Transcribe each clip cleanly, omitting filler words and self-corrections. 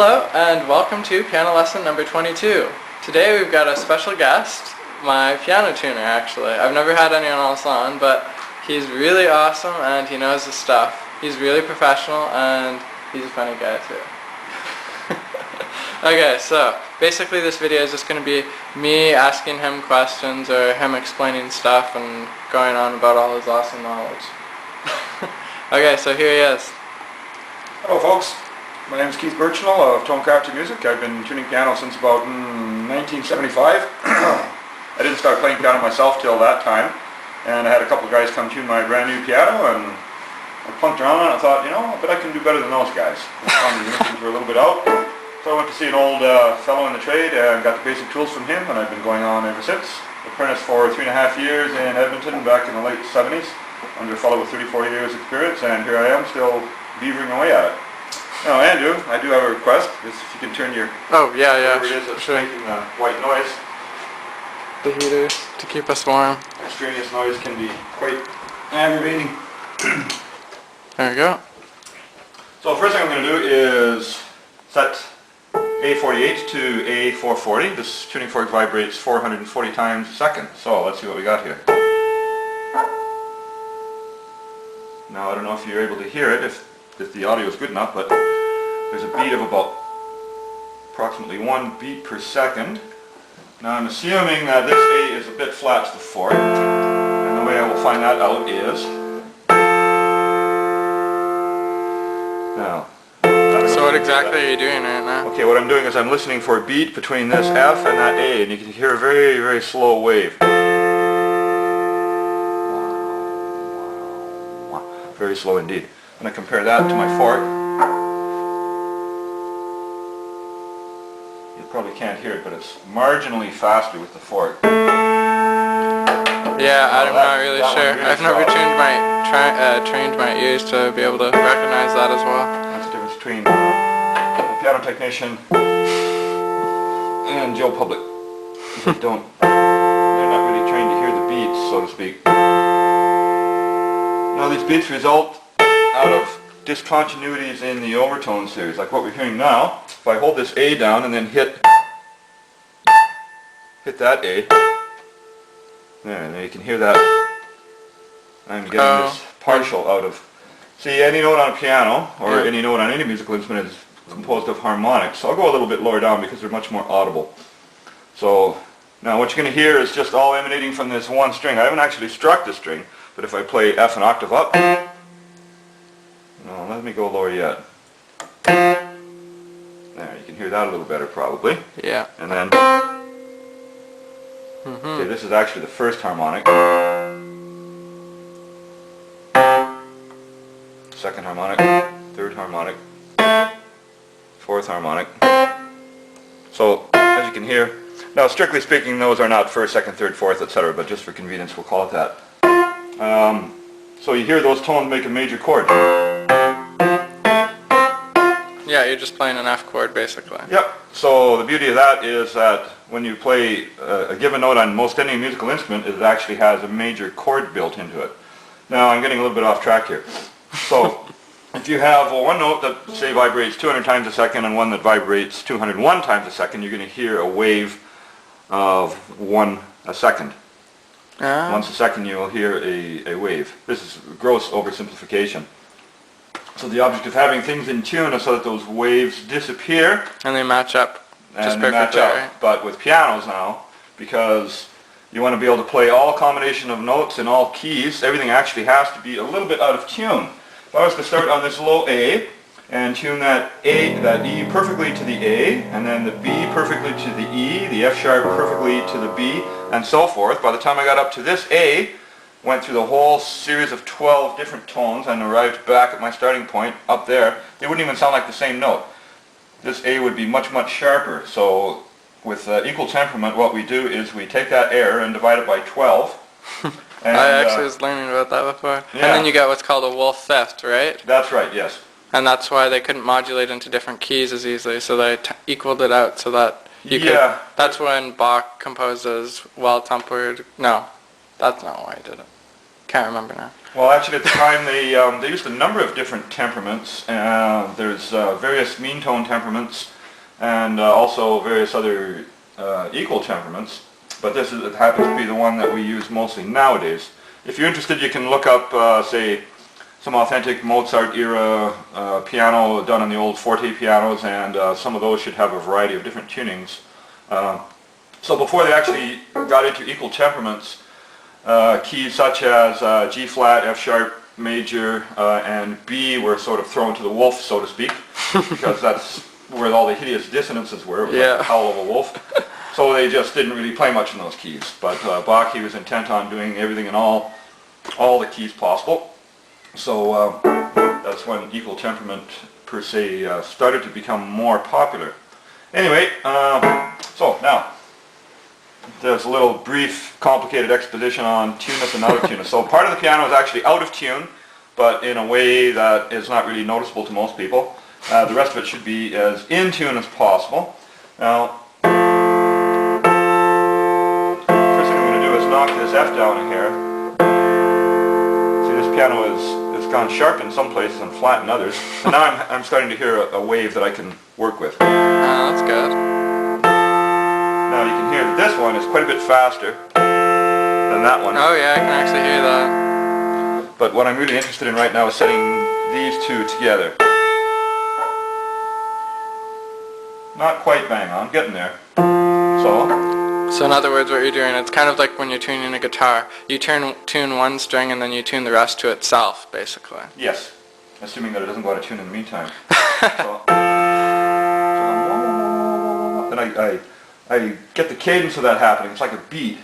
Hello and welcome to piano lesson number 22. Today we've got a special guest, my piano tuner actually. I've never had anyone else on, but he's really awesome and he knows his stuff. He's really professional and he's a funny guy too. Okay, so basically this video is just going to be me asking him questions or him explaining stuff and going on about all his awesome knowledge. Okay, so here he is. Hello folks, my name is Keith Birchnell of Tonecrafted Music. I've been tuning piano since about 1975. I didn't start playing piano myself till that time, and I had a couple of guys come tune my brand new piano, and I plunked around on it and thought, you know, I bet I can do better than those guys. I found the instruments were a little bit out, so I went to see an old fellow in the trade and got the basic tools from him, and I've been going on ever since. Apprenticed for 3.5 years in Edmonton back in the late 70s under a fellow with 34 years experience, and here I am still beavering away at it. Now, Andrew, I do have a request. If you can turn your... Oh, yeah, whatever it is that's making the white noise. The heaters to keep us warm. Extraneous noise can be quite aggravating. There we go. So the first thing I'm going to do is set A48 to A440. This tuning fork vibrates 440 times a second. So let's see what we got here. Now, I don't know if you're able to hear it, if the audio is good enough, but there's a beat of about approximately 1 beat per second. Now I'm assuming that this A is a bit flat to the fourth, and the way I will find that out is... Now, so what exactly are you doing right now? Okay, what I'm doing is I'm listening for a beat between this F and that A, and you can hear a very, very slow wave. Very slow indeed. I'm going to compare that to my fork. You probably can't hear it, but it's marginally faster with the fork. Yeah, I'm not really sure. I've never trained my ears to be able to recognize that as well. That's the difference between a piano technician and Joe Public. They're not really trained to hear the beats, so to speak. Now these beats result out of discontinuities in the overtone series, like what we're hearing now. If I hold this A down and then hit that A, there, and then you can hear that. I'm getting this partial out of... See, any note on a piano, or any note on any musical instrument is composed of harmonics. So I'll go a little bit lower down because they're much more audible. So, now what you're going to hear is just all emanating from this one string. I haven't actually struck the string, but if I play F an octave up... No, let me go lower yet. There, you can hear that a little better probably. Yeah. And then... Okay, this is actually the first harmonic. Second harmonic. Third harmonic. Fourth harmonic. So, as you can hear... Now, strictly speaking, those are not first, second, third, fourth, etc., but just for convenience we'll call it that. So you hear those tones make a major chord. Yeah, you're just playing an F chord basically. Yep. So the beauty of that is that when you play a given note on most any musical instrument, it actually has a major chord built into it. Now I'm getting a little bit off track here. So if you have one note that say vibrates 200 times a second and one that vibrates 201 times a second, you're going to hear a wave of 1 a second. Once a second you will hear a wave. This is gross oversimplification. So the object of having things in tune is so that those waves disappear. And they match up just and they match perfectly, up. right? But with pianos now, because you want to be able to play all combination of notes in all keys, everything actually has to be a little bit out of tune. If I was to start on this low A and tune that E perfectly to the A, and then the B perfectly to the E, the F sharp perfectly to the B, and so forth. By the time I got up to this A, went through the whole series of 12 different tones and arrived back at my starting point up there, they wouldn't even sound like the same note. This A would be much, much sharper. So with equal temperament, what we do is we take that air and divide it by 12. And, I actually was learning about that before. Yeah. And then you get what's called a wolf fifth, right? That's right, yes. And that's why they couldn't modulate into different keys as easily, so they equaled it out so that you could... That's when Bach composes well-tempered... No, that's not why he did it. Can't remember now. Well, actually, at the time they used a number of different temperaments. There's various mean tone temperaments, and also various other equal temperaments. But it happens to be the one that we use mostly nowadays. If you're interested, you can look up, say, some authentic Mozart era piano done on the old forte pianos, and some of those should have a variety of different tunings. So before they actually got into equal temperaments, keys such as G flat, F sharp, major, and B were sort of thrown to the wolf, so to speak, because that's where all the hideous dissonances were, like the howl of a wolf. So they just didn't really play much in those keys. But Bach, he was intent on doing everything in all the keys possible. So that's when equal temperament per se started to become more popular. Anyway, so now there's a little brief complicated exposition on tuneness and out of tuneness. So part of the piano is actually out of tune, but in a way that is not really noticeable to most people. The rest of it should be as in tune as possible. Now, first thing I'm going to do is knock this F down a hair. See, this piano is gone sharp in some places and flat in others. And now I'm starting to hear a wave that I can work with. That's good. Now you can hear that this one is quite a bit faster than that one. Oh yeah, I can actually hear that. But what I'm really interested in right now is setting these two together. Not quite bang on, getting there. So in other words, what you're doing, it's kind of like when you're tuning a guitar. You tune one string and then you tune the rest to itself, basically. Yes, assuming that it doesn't go out of tune in the meantime. Then I get the cadence of that happening. It's like a beat.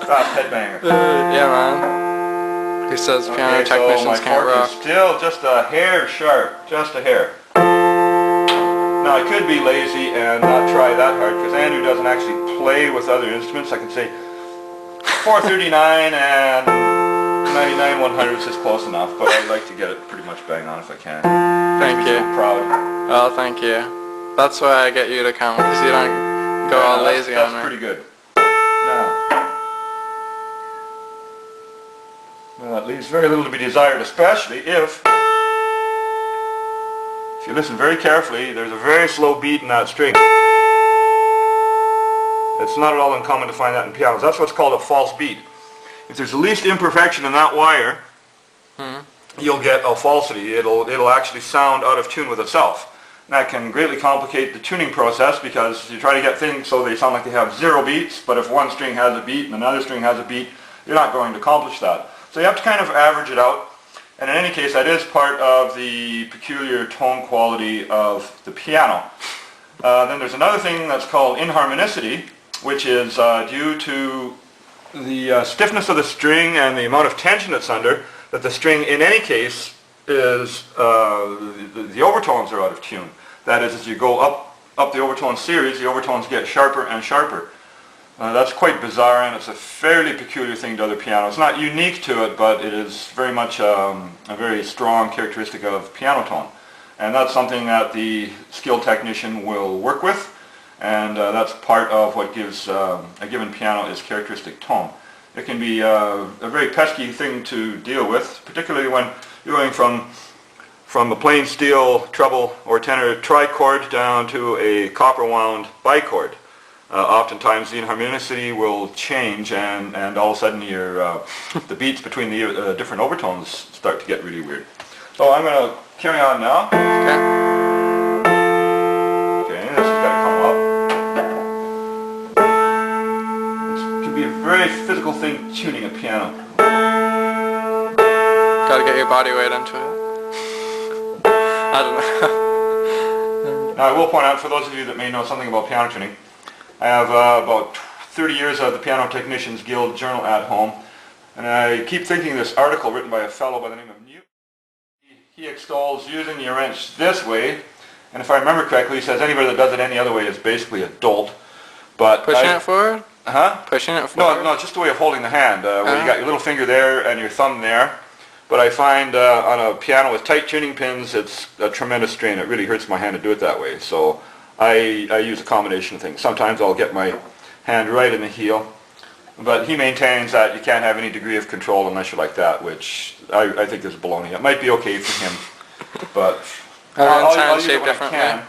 Fast headbanger. Yeah, man. Who says piano technicians can't rock? So my fork is still just a hair sharp, just a hair. Now I could be lazy and not try that hard, because Andrew doesn't actually play with other instruments. I can say 439 and 99/100 is close enough, but I'd like to get it pretty much bang on if I can. Thank you. I'm proud. Oh, thank you. That's why I get you to come, because you don't go all lazy on me. That's pretty good. Now, well, it leaves very little to be desired, especially if you listen very carefully. There's a very slow beat in that string. It's not at all uncommon to find that in pianos. That's what's called a false beat. If there's the least imperfection in that wire, you'll get a falsity. It'll actually sound out of tune with itself. And that can greatly complicate the tuning process, because you try to get things so they sound like they have 0 beats, but if one string has a beat and another string has a beat, you're not going to accomplish that. So you have to kind of average it out. And in any case, that is part of the peculiar tone quality of the piano. Then there's another thing that's called inharmonicity, which is due to the stiffness of the string and the amount of tension it's under, that the string in any case is, the overtones are out of tune. That is, as you go up the overtone series, the overtones get sharper and sharper. That's quite bizarre, and it's a fairly peculiar thing to other pianos. It's not unique to it, but it is very much a very strong characteristic of piano tone. And that's something that the skilled technician will work with, and that's part of what gives a given piano its characteristic tone. It can be a very pesky thing to deal with, particularly when you're going from a plain steel treble or tenor trichord down to a copper wound bichord. Oftentimes the inharmonicity will change, and all of a sudden the beats between the different overtones start to get really weird. So I'm going to carry on now. Okay, this has got to come up. It can be a very physical thing, tuning a piano. Gotta get your body weight into it. I don't know. Now I will point out, for those of you that may know something about piano tuning, I have about 30 years of the Piano Technicians Guild journal at home, and I keep thinking this article written by a fellow by the name of Newton. He extols using your wrench this way, and if I remember correctly, he says anybody that does it any other way is basically a dolt. But pushing it forward? Pushing it forward? No, just the way of holding the hand, where you got your little finger there and your thumb there. But I find on a piano with tight tuning pins, it's a tremendous strain. It really hurts my hand to do it that way. So I use a combination of things. Sometimes I'll get my hand right in the heel, But he maintains that you can't have any degree of control unless you're like that, which I think is baloney. It might be okay for him, but I'll use it when I can.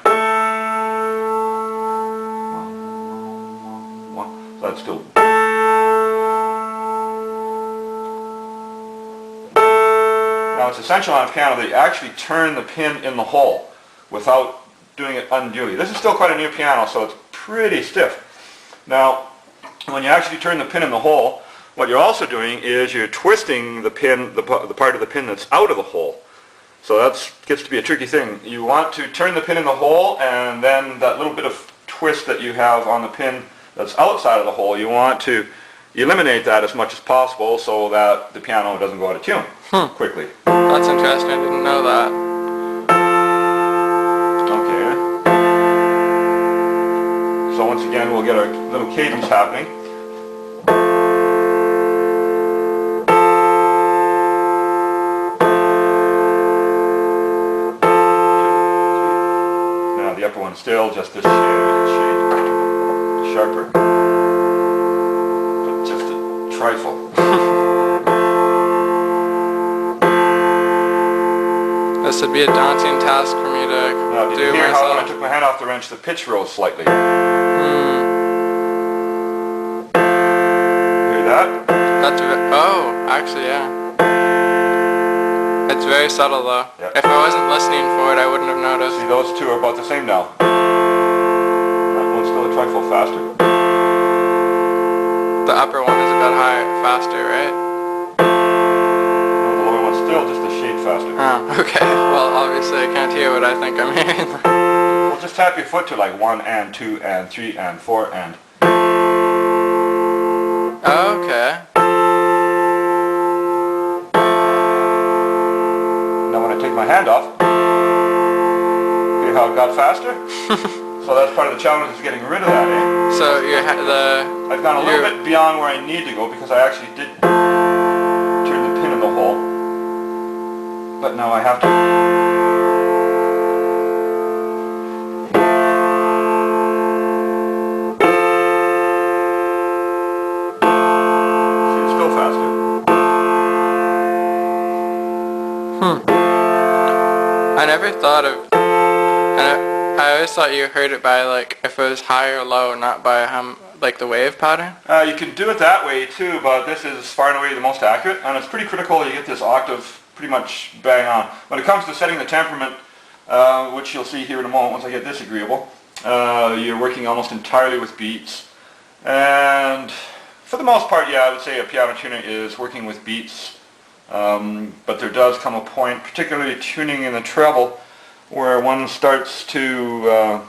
So that's still... Now it's essential on a piano that you actually turn the pin in the hole without doing it unduly. This is still quite a new piano, so it's pretty stiff. Now, when you actually turn the pin in the hole, what you're also doing is you're twisting the pin, the part of the pin that's out of the hole. So that gets to be a tricky thing. You want to turn the pin in the hole, and then that little bit of twist that you have on the pin that's outside of the hole, you want to eliminate that as much as possible so that the piano doesn't go out of tune quickly. That's interesting. I didn't know that. So once again, we'll get our little cadence happening. Now the upper one still just a shade sharper, but just a trifle. This would be a daunting task for me to now, did do you hear myself. how when I took my hand off the wrench, the pitch rose slightly? That's actually, yeah. It's very subtle though. Yep. If I wasn't listening for it, I wouldn't have noticed. See, those two are about the same now. That one's still a trifle faster. The upper one is a bit faster, right? No, the lower one's still just a shade faster. Oh, okay. Well, obviously I can't hear what I think I'm hearing. Well, just tap your foot to like 1 and 2 and 3 and 4 and... Oh, okay. Now when I take my hand off, hear how it got faster? So that's part of the challenge, is getting rid of that, eh? So I've gone a little bit beyond where I need to go because I actually did turn the pin in the hole. But now I have to... I never thought of, and I always thought you heard it by like if it was high or low, not by like the wave pattern. You can do it that way too, but this is far and away the most accurate, and it's pretty critical you get this octave pretty much bang on. When it comes to setting the temperament, which you'll see here in a moment once I get this agreeable, you're working almost entirely with beats, and for the most part, yeah, I would say a piano tuner is working with beats. But there does come a point, particularly tuning in the treble, where one starts to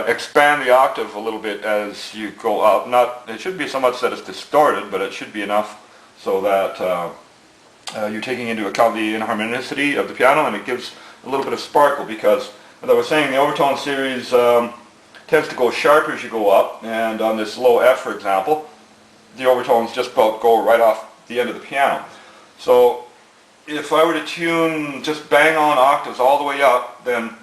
expand the octave a little bit as you go up. It should be so much that it's distorted, but it should be enough so that you're taking into account the inharmonicity of the piano, and it gives a little bit of sparkle, because, as I was saying, the overtone series tends to go sharper as you go up, and on this low F, for example, the overtones just about go right off the end of the piano. So if I were to tune just bang on octaves all the way up, then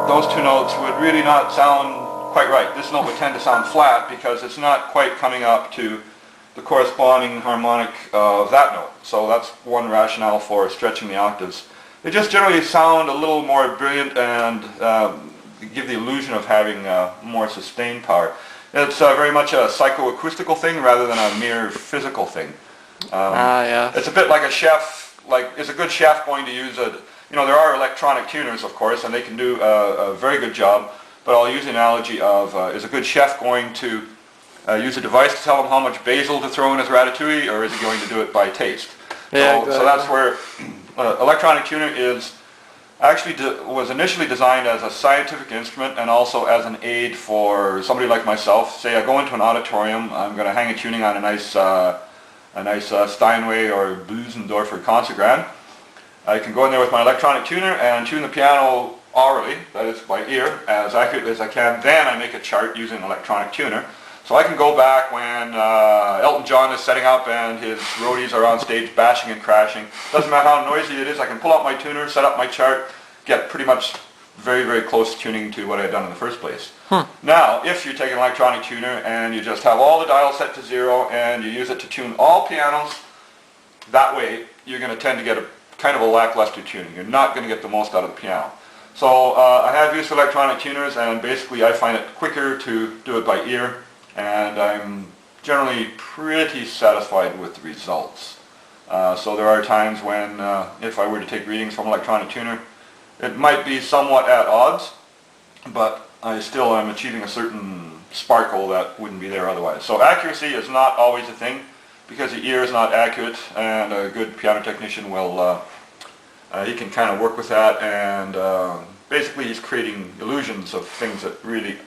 those two notes would really not sound quite right. This note would tend to sound flat because it's not quite coming up to the corresponding harmonic of that note. So that's one rationale for stretching the octaves. They just generally sound a little more brilliant and give the illusion of having more sustained power. It's very much a psychoacoustical thing rather than a mere physical thing. Yeah. It's a bit like a chef. Like, is a good chef going to use a... You know, there are electronic tuners, of course, and they can do a very good job. But I'll use the analogy of, is a good chef going to use a device to tell him how much basil to throw in his ratatouille, or is he going to do it by taste? Yeah, so that's where electronic tuner is actually was initially designed as a scientific instrument and also as an aid for somebody like myself. Say I go into an auditorium, I'm going to hang a tuning on a nice Steinway or Blusendorfer Concertgrand. I can go in there with my electronic tuner and tune the piano orally, that is by ear, as accurately as I can. Then I make a chart using an electronic tuner. So I can go back when Elton John is setting up and his roadies are on stage bashing and crashing. Doesn't matter how noisy it is, I can pull out my tuner, set up my chart, get pretty much very, very close tuning to what I had done in the first place. Now, if you take an electronic tuner and you just have all the dials set to 0 and you use it to tune all pianos, that way you're going to tend to get a kind of a lackluster tuning. You're not going to get the most out of the piano. So I have used electronic tuners, and basically I find it quicker to do it by ear, and I'm generally pretty satisfied with the results. So there are times when if I were to take readings from electronic tuner, it might be somewhat at odds, but I still am achieving a certain sparkle that wouldn't be there otherwise. So accuracy is not always a thing, because the ear is not accurate, and a good piano technician will, he can kind of work with that, and basically he's creating illusions of things that really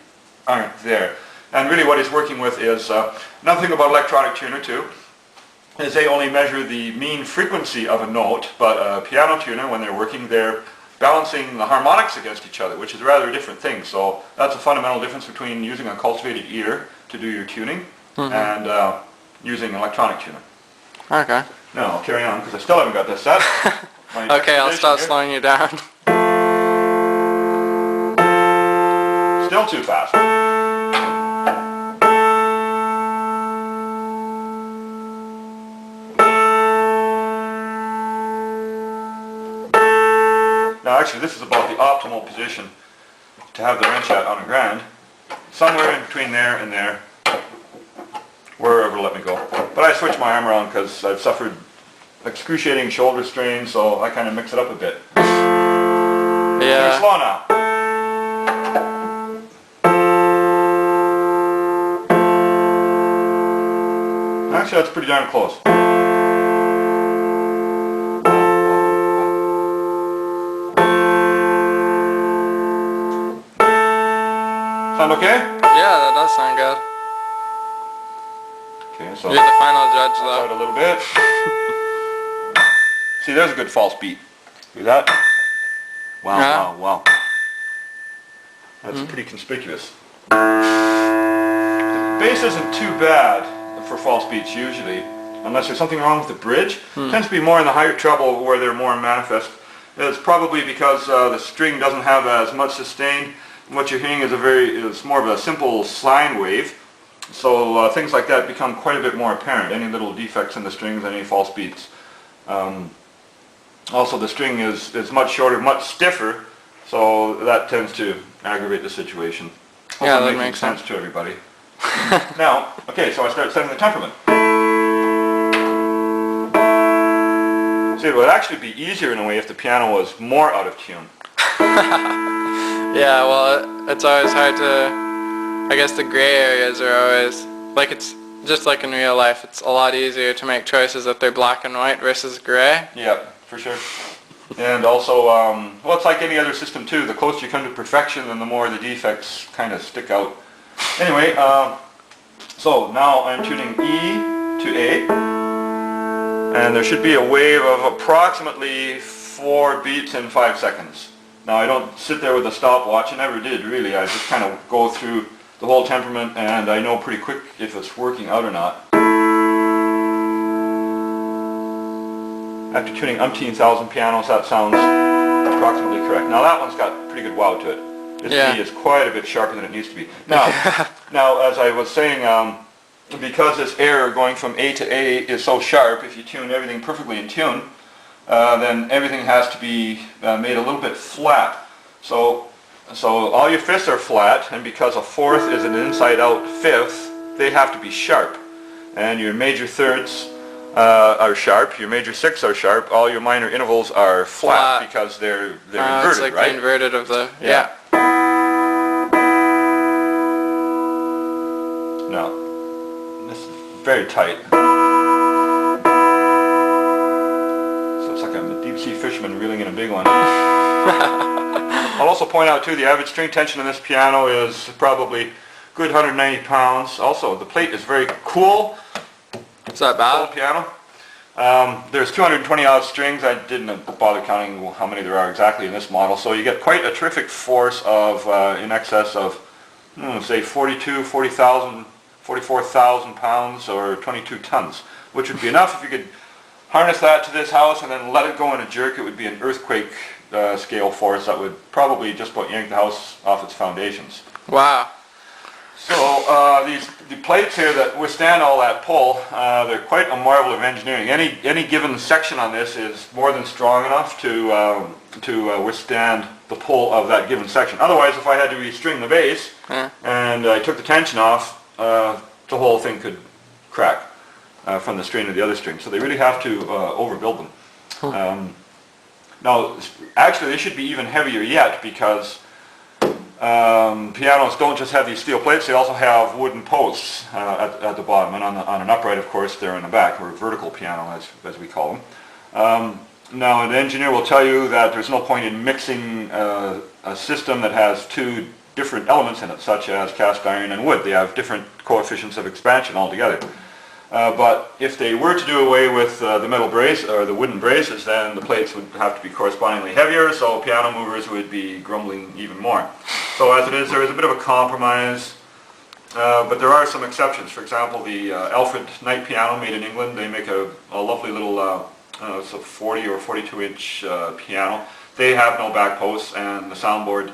aren't there. And really what he's working with is, another thing about electronic tuner too, is they only measure the mean frequency of a note, but a piano tuner, when they're working, they're balancing the harmonics against each other, which is rather a different thing. So that's a fundamental difference between using a cultivated ear to do your tuning and using an electronic tuner. Okay. Now I'll carry on because I still haven't got this set. Okay, I'll stop slowing you down. Still too fast. Now actually this is about the optimal position to have the wrench at on a grand. Somewhere in between there and there, wherever let me go. But I switch my arm around because I've suffered excruciating shoulder strain, so I kind of mix it up a bit. Yeah. Very slow now. Actually, that's pretty darn close. Sound okay? Yeah, that does sound good. Okay, so You're the final judge out though. a little bit. See, there's a good false beat. See that? Wow, Yeah. wow. That's pretty conspicuous. The bass isn't too bad for false beats usually, unless there's something wrong with the bridge. It tends to be more in the higher treble where they're more manifest. It's probably because the string doesn't have as much sustain. What you're hearing is it's more of a simple sine wave. So things like that become quite a bit more apparent. Any little defects in the strings, any false beats. Also the string is much shorter, much stiffer, so that tends to aggravate the situation. Hope Yeah, I'm that making makes sense to everybody. Now, okay, so I start setting the temperament. See, it would actually be easier in a way if the piano was more out of tune. Yeah, well, it's always hard to, I guess the gray areas are always, like it's just like in real life, it's a lot easier to make choices if they're black and white versus gray. Yeah, for sure. And also, well, it's like any other system too. The closer you come to perfection, then the more the defects kind of stick out. Anyway, so now I'm tuning E to A, and there should be a wave of approximately 4 beats in 5 seconds. Now I don't sit there with a stopwatch, I never did really. I just kind of go through the whole temperament, and I know pretty quick if it's working out or not. After tuning umpteen thousand pianos, that sounds approximately correct. Now that one's got pretty good wow to it. This Yeah. B is quite a bit sharper than it needs to be. Now, as I was saying, because this error going from A to A is so sharp, if you tune everything perfectly in tune, then everything has to be made a little bit flat. So all your fifths are flat, and because a fourth is an inside-out fifth, they have to be sharp. And your major thirds are sharp, your major sixths are sharp, all your minor intervals are flat because they're inverted, it's like right? the inverted of the, Yeah. Now, this is very tight. So it's like I'm a deep-sea fisherman reeling in a big one. I'll also point out too, the average string tension in this piano is probably good 190 pounds. Also, the plate is very cool. is that Cool bad? piano. There's 220 odd strings. I didn't bother counting how many there are exactly in this model. So you get quite a terrific force of in excess of, say 44,000 pounds or 22 tons, which would be enough if you could harness that to this house and then let it go in a jerk. It would be an earthquake scale force that would probably just about yank the house off its foundations. Wow. So the plates here that withstand all that pull, they're quite a marvel of engineering. Any given section on this is more than strong enough to withstand the pull of that given section. Otherwise, if I had to restring the bass and I took the tension off, the whole thing could crack from the strain of the other string. So they really have to overbuild them. Now, actually, they should be even heavier yet because pianos don't just have these steel plates, they also have wooden posts at the bottom, and on an upright, of course, they're in the back, or a vertical piano, as we call them. Now, an engineer will tell you that there's no point in mixing a system that has two different elements in it, such as cast iron and wood. They have different coefficients of expansion altogether. But if they were to do away with the metal brace or the wooden braces, then the plates would have to be correspondingly heavier, so piano movers would be grumbling even more. So as it is, there is a bit of a compromise, but there are some exceptions. For example, the Alfred Knight piano made in England, they make a lovely little it's a 40 or 42 inch piano. They have no back posts, and the soundboard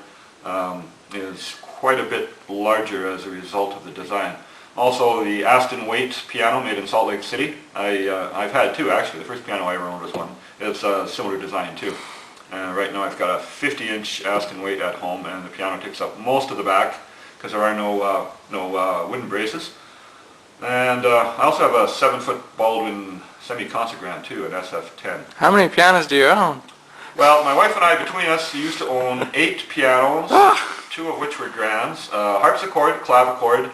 is quite a bit larger as a result of the design. Also, the Aston Waite piano made in Salt Lake City. I've had two actually. The first piano I ever owned was one. It's a similar design too. Right now I've got a 50-inch Aston Waite at home, and the piano takes up most of the back because there are no wooden braces. And I also have a 7-foot Baldwin semi-concert grand too, an SF10. How many pianos do you own? Well, my wife and I, between us, used to own 8 pianos, 2 of which were grands, harpsichord, clavichord,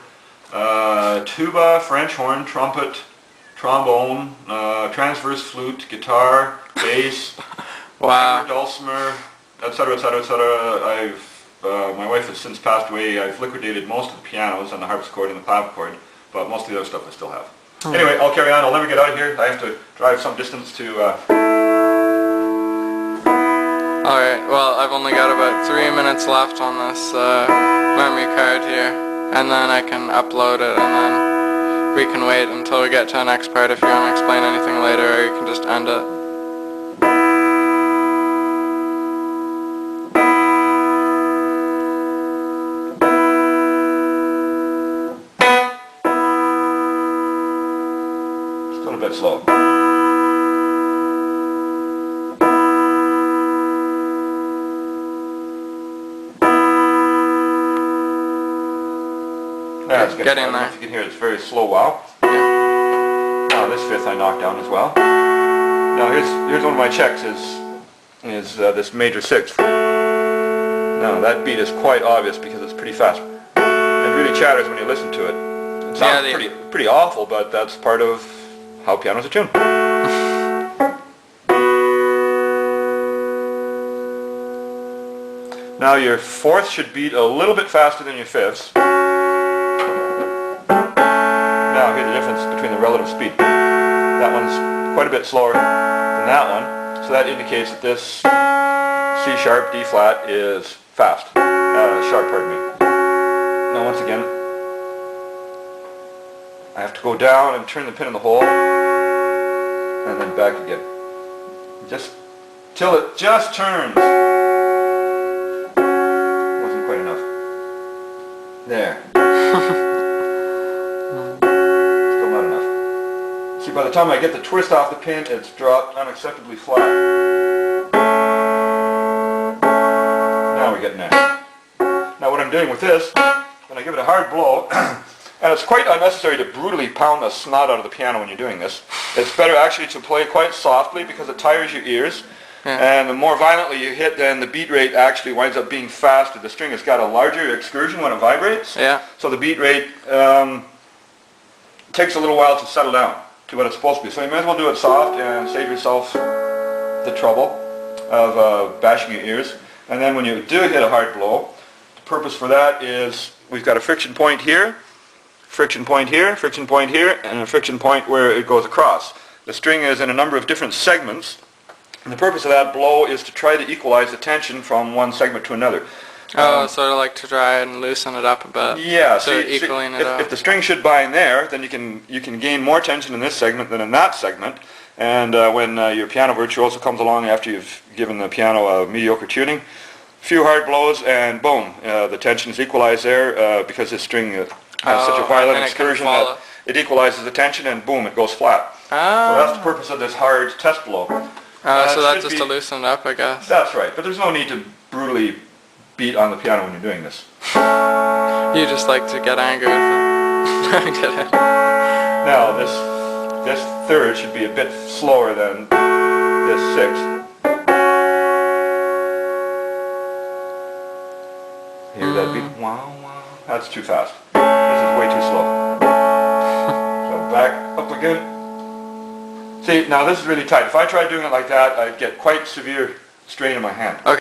tuba, French horn, trumpet, trombone, transverse flute, guitar, bass, dulcimer, etc., etc., etc. My wife has since passed away. I've liquidated most of the pianos and the harpsichord and the clavichord, but most of the other stuff I still have. Anyway, I'll carry on. I'll never get out of here. I have to drive some distance to... Alright, well, I've only got about 3 minutes left on this memory card here, and then I can upload it, and then we can wait until we get to the next part if you want to explain anything later, or you can just end it. Still a bit slow. Yeah, it's getting there. If you can hear it, it's very slow wow. Yeah. Now this fifth I knocked down as well. Now here's one of my checks is this major sixth. Now that beat is quite obvious because it's pretty fast. It really chatters when you listen to it. It sounds pretty awful, but that's part of how pianos are tuned. Now your fourths should beat a little bit faster than your fifths. Now here's the difference between the relative speed. That one's quite a bit slower than that one, so that indicates that this C sharp, D flat is fast. Sharp, pardon me. Now once again, I have to go down and turn the pin in the hole, and then back again. Just till it just turns. Wasn't quite enough. There. Still not enough. See, by the time I get the twist off the pin, it's dropped unacceptably flat. Now we're getting there. Now what I'm doing with this, when I give it a hard blow, and it's quite unnecessary to brutally pound the snot out of the piano when you're doing this. It's better actually to play quite softly because it tires your ears. Yeah. And the more violently you hit, then the beat rate actually winds up being faster. The string has got a larger excursion when it vibrates. Yeah. So the beat rate takes a little while to settle down to what it's supposed to be. So you might as well do it soft and save yourself the trouble of bashing your ears. And then when you do hit a hard blow, the purpose for that is we've got a friction point here, friction point here, friction point here, and a friction point where it goes across. The string is in a number of different segments, and the purpose of that blow is to try to equalize the tension from one segment to another. Oh, sort of like to try and loosen it up a bit. Yeah, so equaling it out. If the string should bind there, then you can gain more tension in this segment than in that segment. And when your piano virtuoso comes along after you've given the piano a mediocre tuning, a few hard blows and boom, the tension is equalized there because this string has such a violent excursion that it equalizes the tension and boom, it goes flat. So that's the purpose of this hard test blow. So that's just to loosen it up, I guess. That's right, but there's no need to brutally beat on the piano when you're doing this. You just like to get angry with it. Get it. Now this third should be a bit slower than this sixth. Hear that beat? Wow, wow. That's too fast. This is way too slow. So back up again. See, now this is really tight. If I tried doing it like that, I'd get quite severe strain in my hand. Okay.